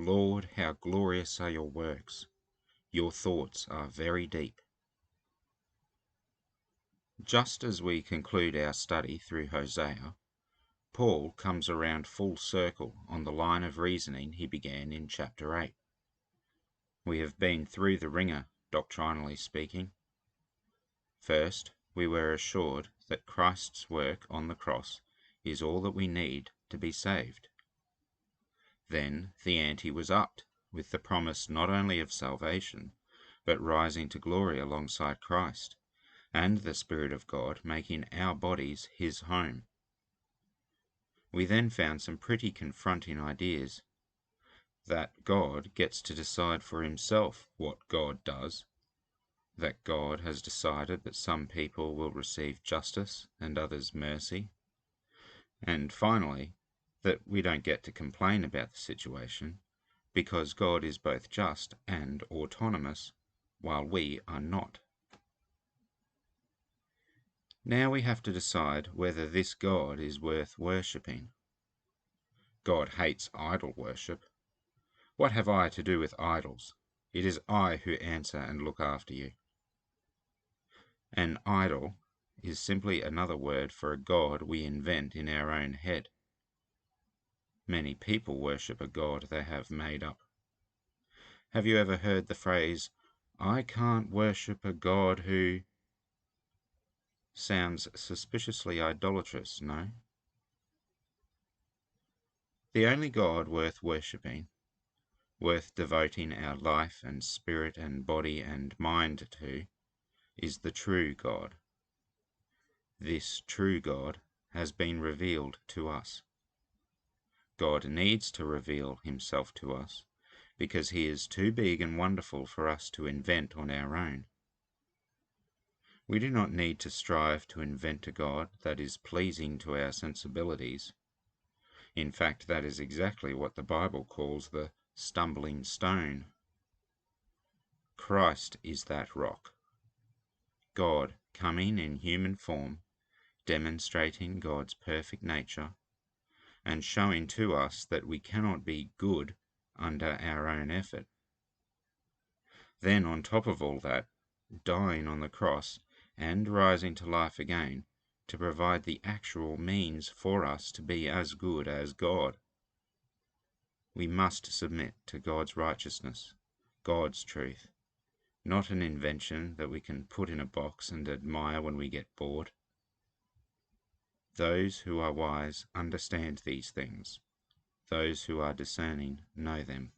Lord, how glorious are your works! Your thoughts are very deep. Just as we conclude our study through Hosea, Paul comes around full circle on the line of reasoning he began in chapter 8. We have been through the ringer, doctrinally speaking. First, we were assured that Christ's work on the cross is all that we need to be saved. Then the ante was upped with the promise not only of salvation, but rising to glory alongside Christ, and the Spirit of God making our bodies his home. We then found some pretty confronting ideas. That God gets to decide for himself what God does, that God has decided that some people will receive justice and others mercy, and finally, that we don't get to complain about the situation because God is both just and autonomous, while we are not. Now we have to decide whether this God is worth worshipping. God hates idol worship. What have I to do with idols? It is I who answer and look after you. An idol is simply another word for a god we invent in our own head. Many people worship a god they have made up. Have you ever heard the phrase, "I can't worship a god who..." Sounds suspiciously idolatrous, no? The only God worth worshipping, worth devoting our life and spirit and body and mind to, is the true God. This true God has been revealed to us. God needs to reveal himself to us because he is too big and wonderful for us to invent on our own. We do not need to strive to invent a God that is pleasing to our sensibilities. In fact, that is exactly what the Bible calls the stumbling stone. Christ is that rock. God coming in human form, demonstrating God's perfect nature, and showing to us that we cannot be good under our own effort. Then on top of all that, dying on the cross and rising to life again to provide the actual means for us to be as good as God. We must submit to God's righteousness, God's truth, not an invention that we can put in a box and admire when we get bored. Those who are wise understand these things. Those who are discerning know them.